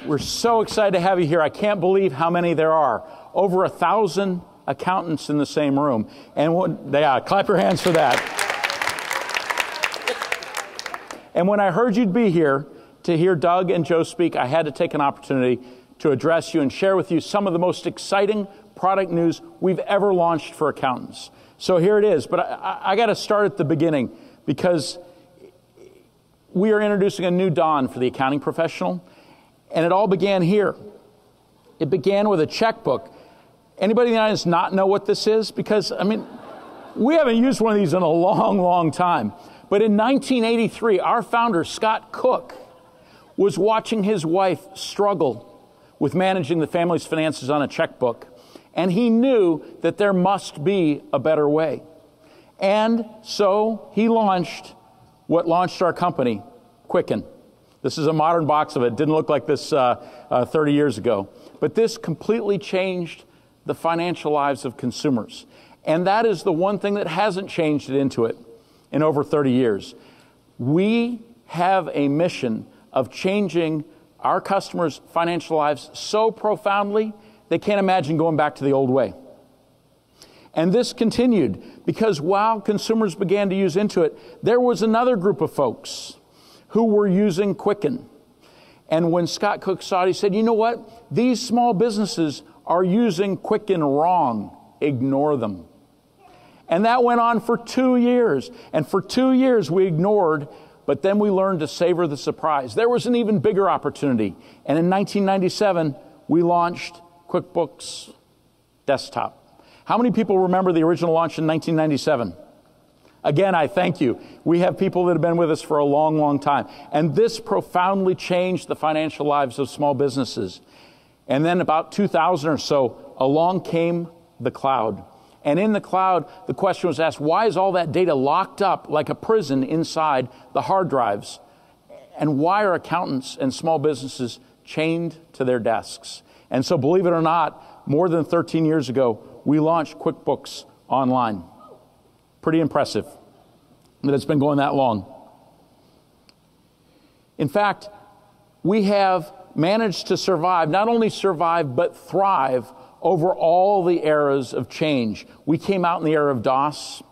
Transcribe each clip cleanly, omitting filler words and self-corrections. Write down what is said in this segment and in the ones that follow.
We're so excited to have you here. I can't believe how many there are. Over 1,000 accountants in the same room. And clap your hands for that. And when I heard you'd be here to hear Doug and Joe speak, I had to take an opportunity to address you and share with you some of the most exciting product news we've ever launched for accountants. So here it is. But I got to start at the beginning because we are introducing a new dawn for the accounting professional. And it all began here. It began with a checkbook. Anybody in the audience not know what this is? Because, we haven't used one of these in a long, long time. But in 1983, our founder, Scott Cook, was watching his wife struggle with managing the family's finances on a checkbook. And he knew that there must be a better way. And so he launched what launched our company, Quicken. This is a modern box of it. It didn't look like this 30 years ago. But this completely changed the financial lives of consumers. And that is the one thing that hasn't changed it into it in over 30 years. We have a mission of changing our customers' financial lives so profoundly, they can't imagine going back to the old way. And this continued because while consumers began to use Intuit, there was another group of folks who were using Quicken. And when Scott Cook saw it, he said, you know what? These small businesses are using Quicken wrong. Ignore them. And that went on for 2 years. And for 2 years we ignored, but then we learned to savor the surprise. There was an even bigger opportunity. And in 1997, we launched QuickBooks Desktop. How many people remember the original launch in 1997? Again, I thank you. We have people that have been with us for a long, long time. And this profoundly changed the financial lives of small businesses. And then about 2000 or so, along came the cloud. And in the cloud, the question was asked, why is all that data locked up like a prison inside the hard drives? And why are accountants and small businesses chained to their desks? And so, believe it or not, more than 13 years ago, we launched QuickBooks Online. Pretty impressive that it's been going that long. In fact, we have managed to survive, not only survive, but thrive over all the eras of change. We came out in the era of DOS.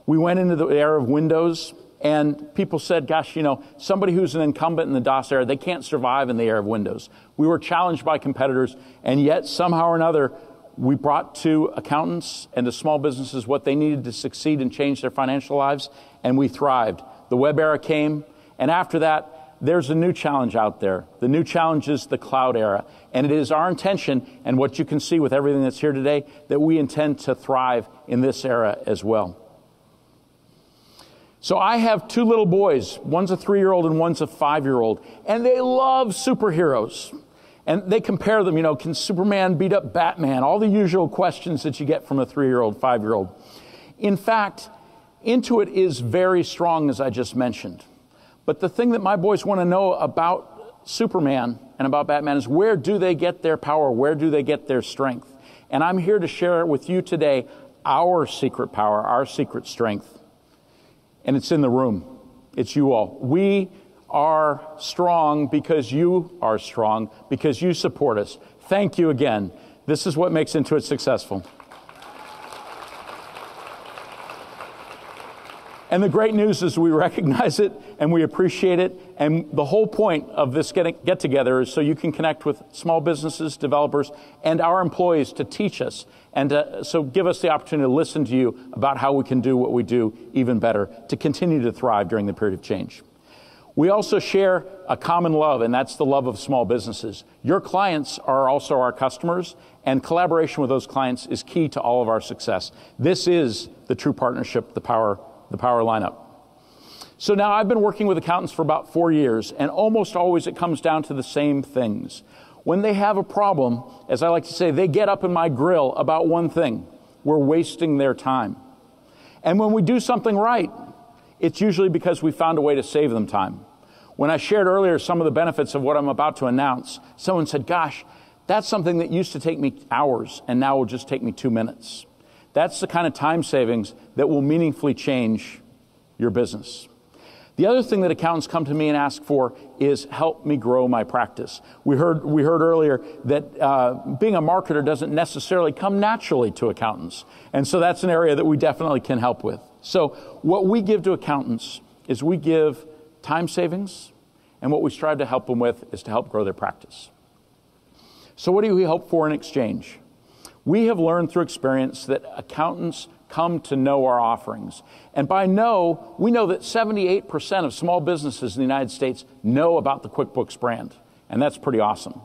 We went into the era of Windows. And people said, gosh, somebody who's an incumbent in the DOS era, they can't survive in the era of Windows. We were challenged by competitors, and yet somehow or another, we brought to accountants and to small businesses what they needed to succeed and change their financial lives, and we thrived. The web era came, and after that, there's a new challenge out there. The new challenge is the cloud era, and it is our intention, and what you can see with everything that's here today, that we intend to thrive in this era as well. So I have 2 little boys. One's a 3-year-old and one's a 5-year-old, and they love superheroes. And they compare them, can Superman beat up Batman? All the usual questions that you get from a 3-year-old, 5-year-old. In fact, Intuit is very strong, as I just mentioned. But the thing that my boys want to know about Superman and about Batman is, where do they get their power? Where do they get their strength? And I'm here to share with you today our secret power, our secret strength. And it's in the room. It's you all. We are strong because you are strong, because you support us. Thank you again. This is what makes Intuit successful. And the great news is we recognize it and we appreciate it. And the whole point of this get together is so you can connect with small businesses, developers, and our employees to teach us. And so give us the opportunity to listen to you about how we can do what we do even better to continue to thrive during the period of change. We also share a common love, and that's the love of small businesses. Your clients are also our customers, and collaboration with those clients is key to all of our success. This is the true partnership, the power lineup. So now I've been working with accountants for about 4 years, and almost always it comes down to the same things. When they have a problem, as I like to say, they get up in my grill about one thing: we're wasting their time. And when we do something right, it's usually because we found a way to save them time. When I shared earlier some of the benefits of what I'm about to announce, someone said, gosh, that's something that used to take me hours and now will just take me 2 minutes. That's the kind of time savings that will meaningfully change your business. The other thing that accountants come to me and ask for is help me grow my practice. We heard earlier that being a marketer doesn't necessarily come naturally to accountants. And so that's an area that we definitely can help with. So what we give to accountants is we give time savings, and what we strive to help them with is to help grow their practice. So what do we hope for in exchange? We have learned through experience that accountants come to know our offerings. And by know, we know that 78% of small businesses in the United States know about the QuickBooks brand. And that's pretty awesome.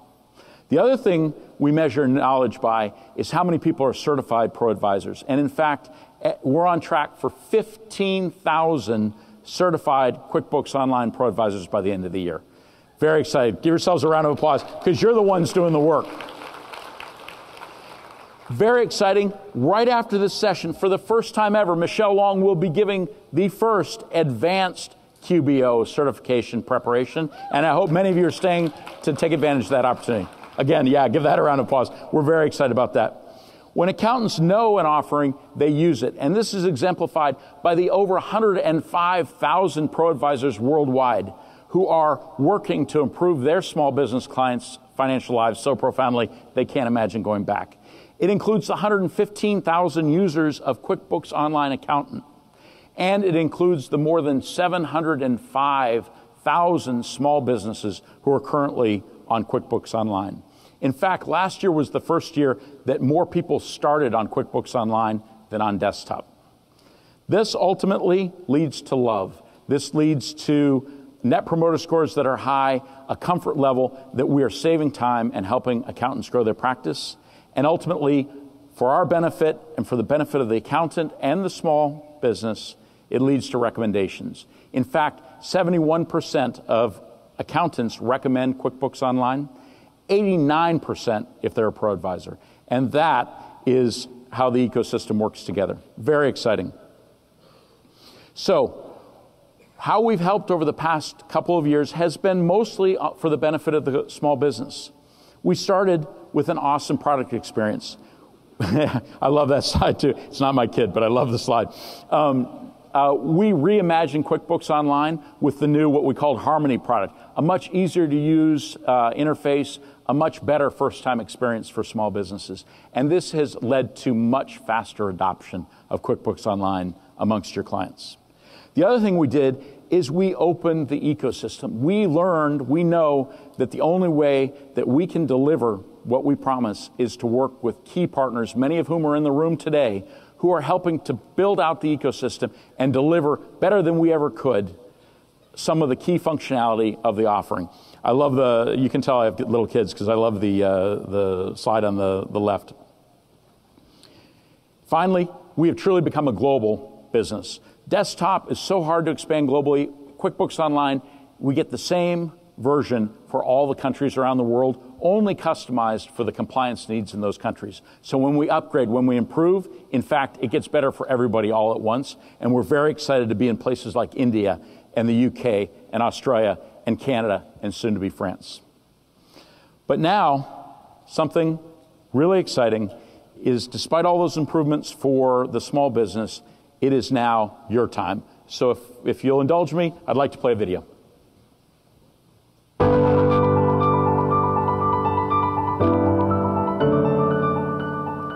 The other thing we measure knowledge by is how many people are certified pro advisors. And in fact, we're on track for 15,000 certified QuickBooks Online pro advisors by the end of the year. Very excited. Give yourselves a round of applause because you're the ones doing the work. Very exciting. Right after this session, for the first time ever, Michelle Long will be giving the first advanced QBOA certification preparation. And I hope many of you are staying to take advantage of that opportunity. Again, yeah, give that a round of applause. We're very excited about that. When accountants know an offering, they use it. And this is exemplified by the over 105,000 pro advisors worldwide who are working to improve their small business clients' financial lives so profoundly they can't imagine going back. It includes the 115,000 users of QuickBooks Online Accountant. And it includes the more than 705,000 small businesses who are currently on QuickBooks Online. In fact, last year was the first year that more people started on QuickBooks Online than on desktop. This ultimately leads to love. This leads to Net Promoter Scores that are high, a comfort level that we are saving time and helping accountants grow their practice. And ultimately, for our benefit and for the benefit of the accountant and the small business, it leads to recommendations. In fact, 71% of accountants recommend QuickBooks Online, 89% if they're a pro advisor. And that is how the ecosystem works together. Very exciting. So, how we've helped over the past couple of years has been mostly for the benefit of the small business. We started with an awesome product experience. I love that slide too. It's not my kid, but I love the slide. We reimagined QuickBooks Online with the new, what we called Harmony product, a much easier to use interface, a much better first-time experience for small businesses. And this has led to much faster adoption of QuickBooks Online amongst your clients. The other thing we did is we opened the ecosystem. We know that the only way that we can deliver what we promise is to work with key partners, many of whom are in the room today, who are helping to build out the ecosystem and deliver better than we ever could some of the key functionality of the offering. I love you can tell I have little kids because I love the slide on the left. Finally, we have truly become a global business. Desktop is so hard to expand globally. QuickBooks Online, we get the same version for all the countries around the world, only customized for the compliance needs in those countries. So when we upgrade, when we improve, in fact, it gets better for everybody all at once. And we're very excited to be in places like India and the UK and Australia and Canada and soon to be France. But now, something really exciting is despite all those improvements for the small business, it is now your time. So if you'll indulge me, I'd like to play a video.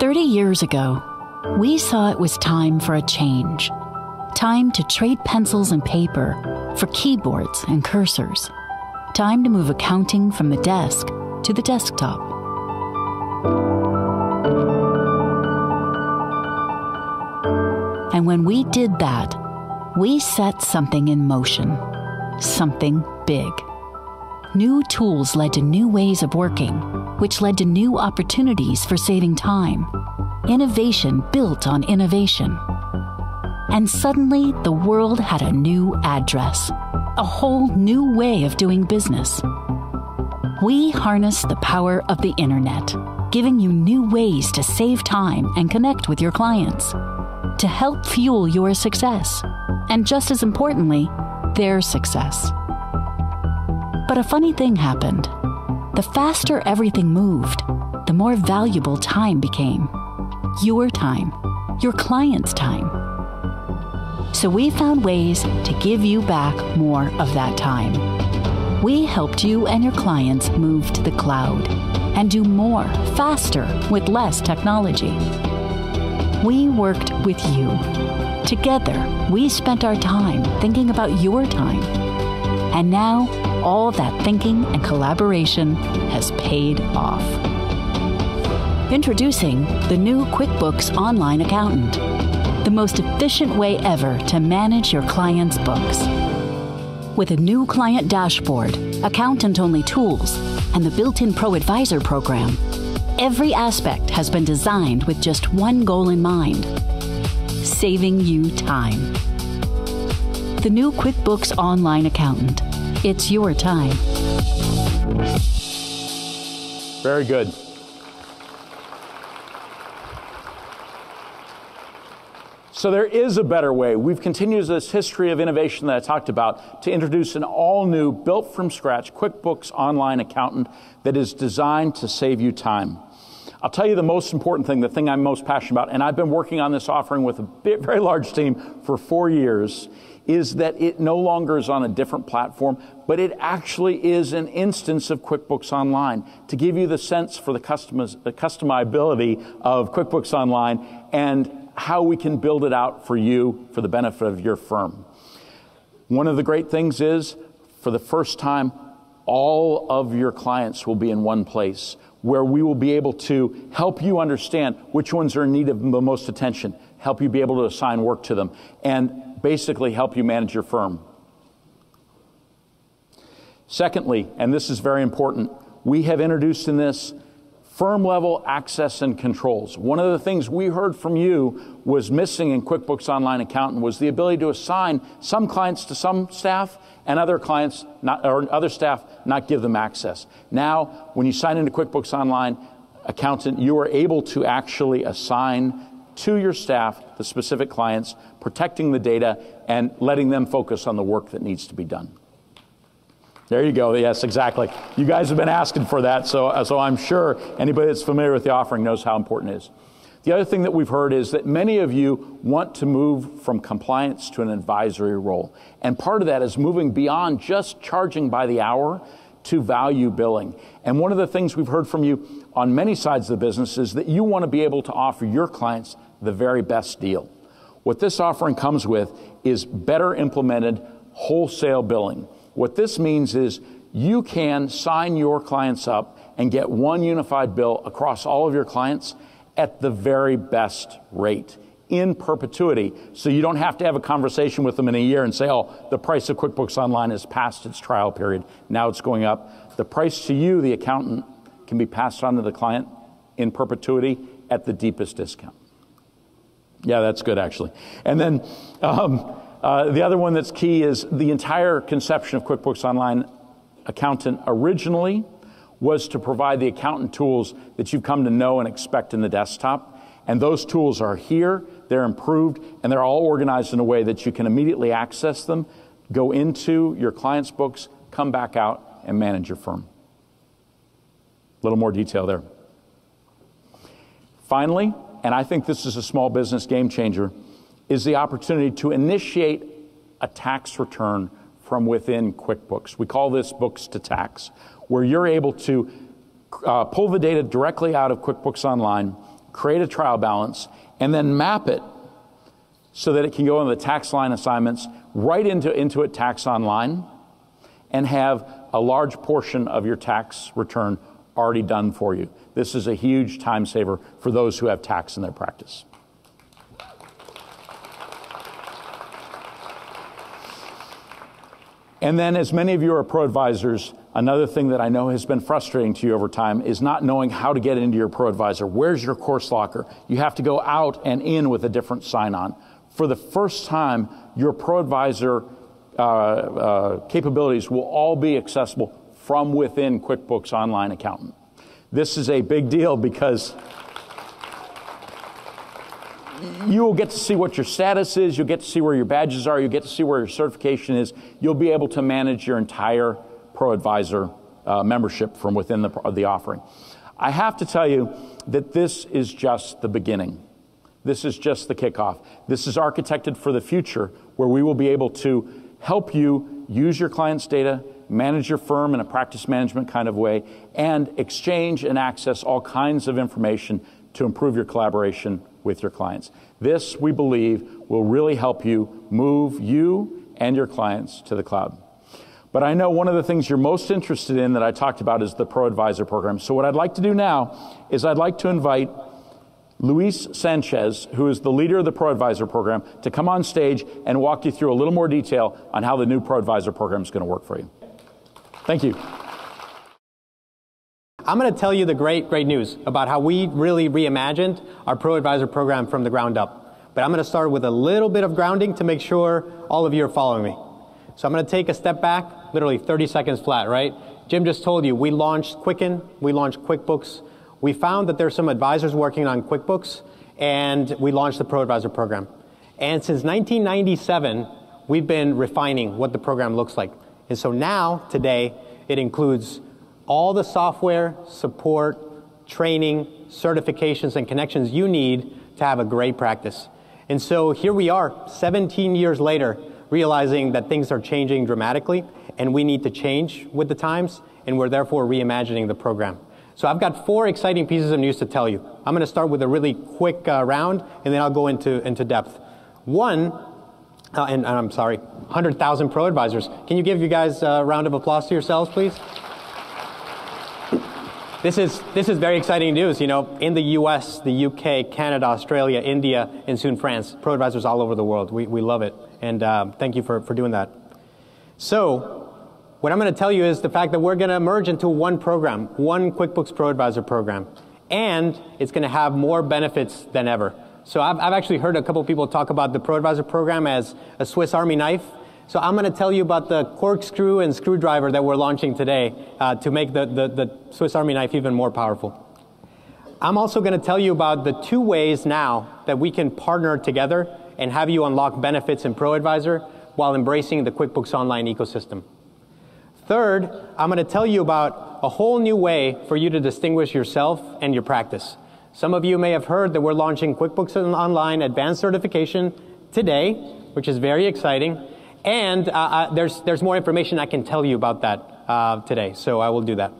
30 years ago, we saw it was time for a change. Time to trade pencils and paper for keyboards and cursors. Time to move accounting from the desk to the desktop. And when we did that, we set something in motion. Something big. New tools led to new ways of working, which led to new opportunities for saving time. Innovation built on innovation. And suddenly, the world had a new address, a whole new way of doing business. We harness the power of the internet, giving you new ways to save time and connect with your clients, to help fuel your success, and just as importantly, their success. But a funny thing happened. The faster everything moved, the more valuable time became. Your time, your client's time. So we found ways to give you back more of that time. We helped you and your clients move to the cloud and do more, faster, with less technology. We worked with you. Together, we spent our time thinking about your time. And now, all that thinking and collaboration has paid off. Introducing the new QuickBooks Online Accountant, the most efficient way ever to manage your clients' books. With a new client dashboard, accountant-only tools, and the built-in Pro Advisor program, every aspect has been designed with just one goal in mind: saving you time. The new QuickBooks Online Accountant. It's your time. Very good. So there is a better way. We've continued this history of innovation that I talked about to introduce an all-new, built-from-scratch QuickBooks Online Accountant that is designed to save you time. I'll tell you the most important thing, the thing I'm most passionate about, and I've been working on this offering with a very large team for 4 years, is that it no longer is on a different platform, but it actually is an instance of QuickBooks Online to give you the sense for the customizability of QuickBooks Online and how we can build it out for you for the benefit of your firm. One of the great things is, for the first time, all of your clients will be in one place, where we will be able to help you understand which ones are in need of the most attention, help you be able to assign work to them, and basically help you manage your firm. Secondly, and this is very important, we have introduced in this firm-level access and controls. One of the things we heard from you was missing in QuickBooks Online Accountant was the ability to assign some clients to some staff and other clients or other staff not give them access. Now, when you sign into QuickBooks Online Accountant, you are able to actually assign to your staff the specific clients, protecting the data and letting them focus on the work that needs to be done. There you go. Yes, exactly. You guys have been asking for that, so I'm sure anybody that's familiar with the offering knows how important it is. The other thing that we've heard is that many of you want to move from compliance to an advisory role. And part of that is moving beyond just charging by the hour to value billing. And one of the things we've heard from you on many sides of the business is that you want to be able to offer your clients the very best deal. What this offering comes with is better implemented wholesale billing. What this means is you can sign your clients up and get one unified bill across all of your clients at the very best rate in perpetuity. So you don't have to have a conversation with them in a year and say, oh, the price of QuickBooks Online is past its trial period. Now it's going up. The price to you, the accountant, can be passed on to the client in perpetuity at the deepest discount. Yeah, that's good, actually. And then the other one that's key is the entire conception of QuickBooks Online Accountant originally was to provide the accountant tools that you've come to know and expect in the desktop. And those tools are here, they're improved, and they're all organized in a way that you can immediately access them, go into your client's books, come back out, and manage your firm. A little more detail there. Finally, and I think this is a small business game changer, is the opportunity to initiate a tax return from within QuickBooks. We call this Books to Tax, where you're able to pull the data directly out of QuickBooks Online, create a trial balance, and then map it so that it can go into the tax line assignments right into Intuit Tax Online and have a large portion of your tax return already done for you. This is a huge time saver for those who have tax in their practice. And then, as many of you are pro advisors, another thing that I know has been frustrating to you over time is not knowing how to get into your pro advisor. Where's your course locker? You have to go out and in with a different sign-on. For the first time, your pro advisor capabilities will all be accessible from within QuickBooks Online Accountant. This is a big deal because you will get to see what your status is, you'll get to see where your badges are, you'll get to see where your certification is. You'll be able to manage your entire Pro Advisor membership from within the offering. I have to tell you that this is just the beginning. This is just the kickoff. This is architected for the future, where we will be able to help you use your client's data, manage your firm in a practice management kind of way, and exchange and access all kinds of information to improve your collaboration with your clients. This, we believe, will really help you move you and your clients to the cloud. But I know one of the things you're most interested in that I talked about is the Pro Advisor program. So what I'd like to do now is I'd like to invite Luis Sanchez, who is the leader of the Pro Advisor program, to come on stage and walk you through a little more detail on how the new Pro Advisor program is going to work for you. Thank you. I'm going to tell you the great news about how we really reimagined our Pro Advisor program from the ground up. But I'm going to start with a little bit of grounding to make sure all of you are following me. So I'm going to take a step back, literally 30 seconds flat, right? Jim just told you, we launched Quicken, we launched QuickBooks. We found that there's some advisors working on QuickBooks, and we launched the Pro Advisor program. And since 1997, we've been refining what the program looks like. And so now, today, it includes all the software, support, training, certifications, and connections you need to have a great practice. And so here we are, 17 years later, realizing that things are changing dramatically, and we need to change with the times, and we're therefore reimagining the program. So I've got 4 exciting pieces of news to tell you. I'm going to start with a really quick round, and then I'll go into depth. One, and I'm sorry, 100,000 Pro Advisors. Can you give you guys a round of applause to yourselves, please? This is very exciting news. You know, in the US, the UK, Canada, Australia, India, and soon France, Pro Advisors all over the world. We love it. And thank you for doing that. So what I'm going to tell you is the fact that we're going to merge into one program, one QuickBooks Pro Advisor program. And it's going to have more benefits than ever. So I've actually heard a couple of people talk about the Pro Advisor program as a Swiss Army knife. So I'm going to tell you about the corkscrew and screwdriver that we're launching today to make the Swiss Army knife even more powerful. I'm also going to tell you about the 2 ways now that we can partner together and have you unlock benefits in Pro Advisor while embracing the QuickBooks Online ecosystem. Third, I'm going to tell you about a whole new way for you to distinguish yourself and your practice. Some of you may have heard that we're launching QuickBooks Online Advanced Certification today, which is very exciting. And there's more information I can tell you about that today, so I will do that.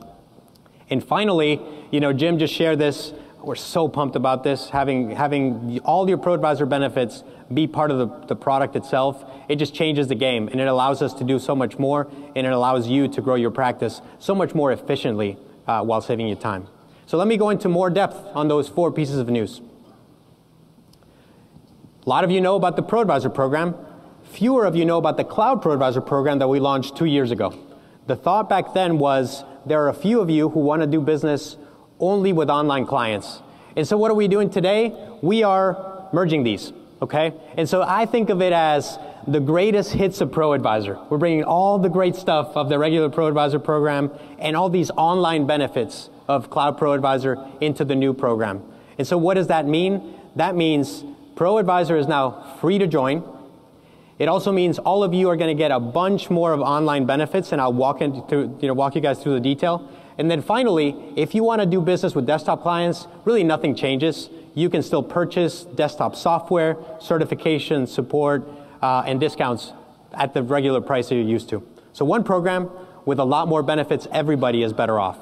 And finally, you know, Jim just shared this. We're so pumped about this, having all your Pro Advisor benefits be part of the product itself. It just changes the game, and it allows us to do so much more, and it allows you to grow your practice so much more efficiently while saving you time. So let me go into more depth on those 4 pieces of news. A lot of you know about the Pro Advisor program. Fewer of you know about the Cloud Pro Advisor program that we launched 2 years ago. The thought back then was there are a few of you who want to do business only with online clients. And so what are we doing today? We are merging these, okay? And so I think of it as the greatest hits of Pro Advisor. We're bringing all the great stuff of the regular Pro Advisor program and all these online benefits of Cloud Pro Advisor into the new program. And so what does that mean? That means Pro Advisor is now free to join. It also means all of you are going to get a bunch more of online benefits, and I'll walk you guys through the detail. And then finally, if you want to do business with desktop clients, really nothing changes. You can still purchase desktop software, certification, support, and discounts at the regular price that you're used to. So one program with a lot more benefits, everybody is better off.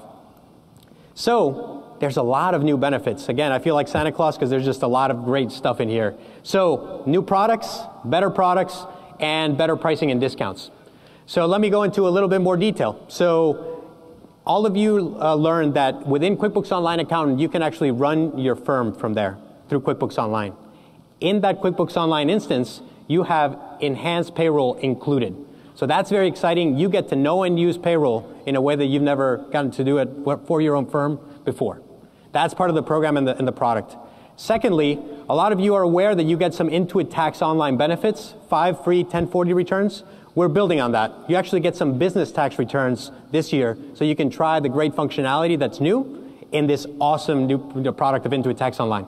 So there's a lot of new benefits. Again, I feel like Santa Claus because there's just a lot of great stuff in here. So new products, and better pricing and discounts. So let me go into a little bit more detail. So all of you learned that within QuickBooks Online Accountant, you can actually run your firm from there through QuickBooks Online. In that QuickBooks Online instance, you have enhanced payroll included. So that's very exciting. You get to know and use payroll in a way that you've never gotten to do it for your own firm before. That's part of the program and the product. Secondly, a lot of you are aware that you get some Intuit Tax Online benefits, 5 free 1040 returns. We're building on that. You actually get some business tax returns this year, so you can try the great functionality that's new in this awesome new product of Intuit Tax Online.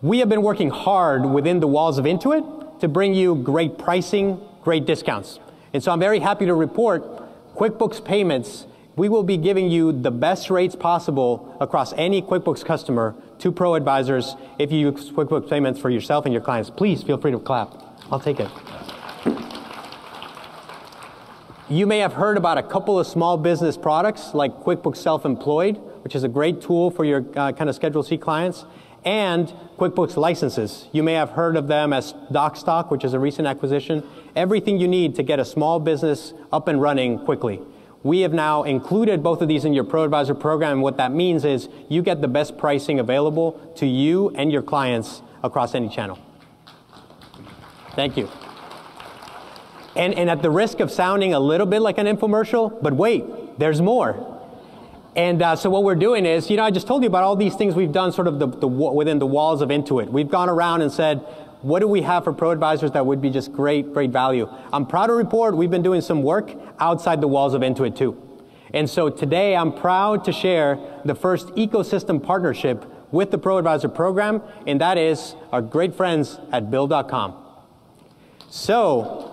We have been working hard within the walls of Intuit to bring you great pricing, great discounts. And so I'm very happy to report QuickBooks Payments we will be giving you the best rates possible across any QuickBooks customer to Pro Advisors if you use QuickBooks Payments for yourself and your clients. Please feel free to clap. I'll take it. You may have heard about a couple of small business products like QuickBooks Self-Employed, which is a great tool for your kind of Schedule C clients, and QuickBooks Licenses. You may have heard of them as DocStock, which is a recent acquisition. Everything you need to get a small business up and running quickly. We have now included both of these in your Pro Advisor program. What that means is you get the best pricing available to you and your clients across any channel. Thank you. And at the risk of sounding a little bit like an infomercial, but wait, there's more. And so what we're doing is, I just told you about all these things we've done sort of within the walls of Intuit. We've gone around and said, what do we have for Pro Advisors that would be just great value? I'm proud to report we've been doing some work outside the walls of Intuit too. And so today I'm proud to share the first ecosystem partnership with the Pro Advisor program, and that is our great friends at Bill.com. So,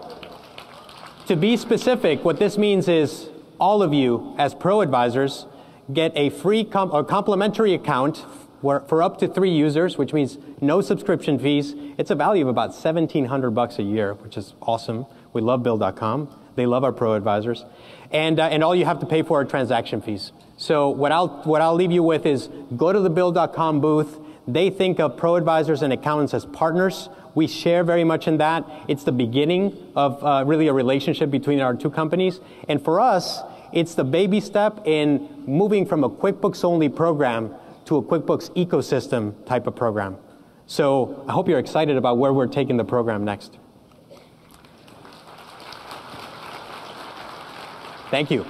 to be specific, what this means is all of you as Pro Advisors get a free complimentary account for up to 3 users, which means no subscription fees. It's a value of about $1,700 a year, which is awesome. We love Bill.com. They love our Pro Advisors. And all you have to pay for are transaction fees. So what I'll leave you with is go to the Bill.com booth. They think of Pro Advisors and accountants as partners. We share very much in that. It's the beginning of really a relationship between our two companies. And for us, it's the baby step in moving from a QuickBooks-only program to a QuickBooks ecosystem type of program. So I hope you're excited about where we're taking the program next. Thank you.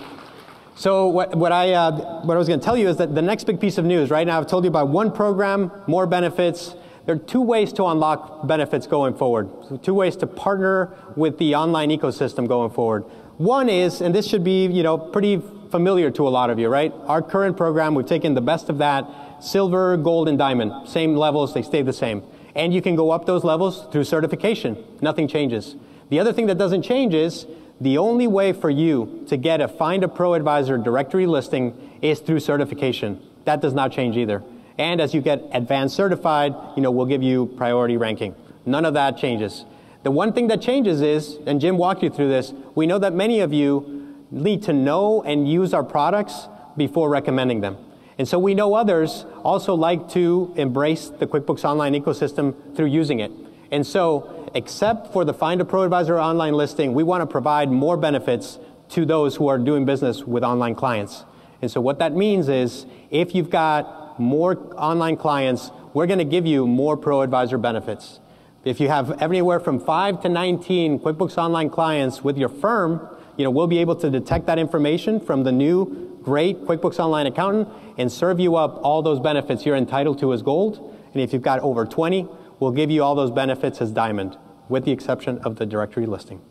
So what I was going to tell you is that the next big piece of news, right now I've told you about one program, more benefits. There are 2 ways to unlock benefits going forward. So 2 ways to partner with the online ecosystem going forward. One is, and this should be pretty familiar to a lot of you, right? Our current program, we've taken the best of that, silver, gold, and diamond. Same levels, they stay the same. And you can go up those levels through certification. Nothing changes. The other thing that doesn't change is the only way for you to get a Find a Pro Advisor directory listing is through certification. That does not change either. And as you get advanced certified, we'll give you priority ranking. None of that changes. The one thing that changes is, and Jim walked you through this, we know that many of you need to know and use our products before recommending them. And so we know others also like to embrace the QuickBooks Online ecosystem through using it. And so, except for the Find a Pro Advisor online listing, we want to provide more benefits to those who are doing business with online clients. And so what that means is, if you've got more online clients, we're going to give you more Pro Advisor benefits. If you have anywhere from 5 to 19 QuickBooks Online clients with your firm, we'll be able to detect that information from the new great QuickBooks Online accountant and serve you up all those benefits you're entitled to as gold. And if you've got over 20, we'll give you all those benefits as diamond, with the exception of the directory listing.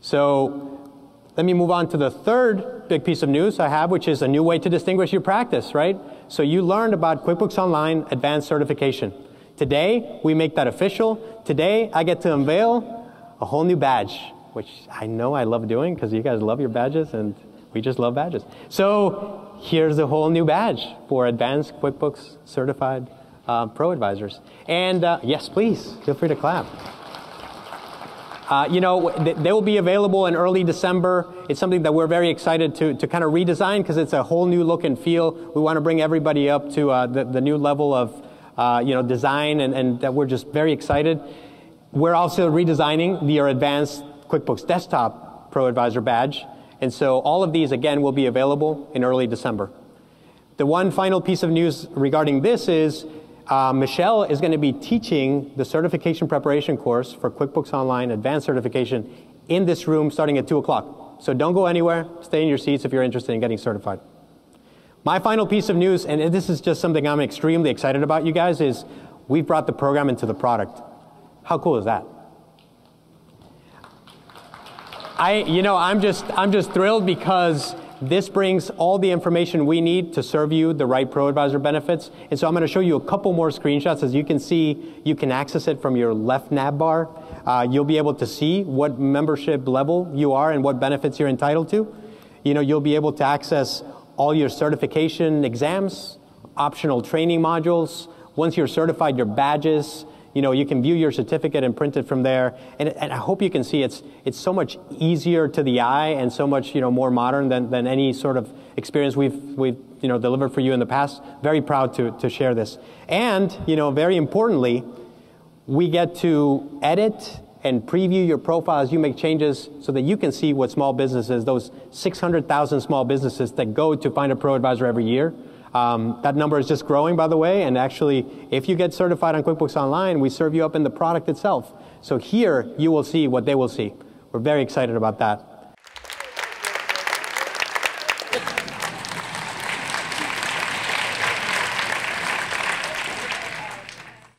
So let me move on to the third big piece of news I have, which is a new way to distinguish your practice, right? So you learned about QuickBooks Online Advanced Certification. Today, we make that official. Today, I get to unveil a whole new badge, which I know I love doing because you guys love your badges and we just love badges. So here's a whole new badge for Advanced QuickBooks Certified Pro Advisors. And yes, please, feel free to clap. They will be available in early December. It's something that we're very excited to kind of redesign because it's a whole new look and feel. We want to bring everybody up to the new level of design, and that we're just very excited. We're also redesigning your Advanced QuickBooks Desktop Pro Advisor badge. And so all of these, again, will be available in early December. The one final piece of news regarding this is Michelle is going to be teaching the certification preparation course for QuickBooks Online Advanced Certification in this room starting at 2 o'clock. So don't go anywhere. Stay in your seats if you're interested in getting certified. My final piece of news, and this is just something I'm extremely excited about, you guys, is we've brought the program into the product. How cool is that? I'm just thrilled because this brings all the information we need to serve you the right Pro Advisor benefits. And so I'm going to show you a couple more screenshots. As you can see, you can access it from your left nav bar. You'll be able to see what membership level you are and what benefits you're entitled to. you'll be able to access all your certification exams, optional training modules. Once you're certified, your badges. You can view your certificate and print it from there. And I hope you can see it's so much easier to the eye and so much more modern than any sort of experience we've delivered for you in the past. Very proud to share this. And very importantly, we get to edit and preview your profile as you make changes so that you can see what small businesses, those 600,000 small businesses that go to find a pro advisor every year. That number is just growing, by the way, and actually, if you get certified on QuickBooks Online, we serve you up in the product itself. So here, you will see what they will see. We're very excited about that.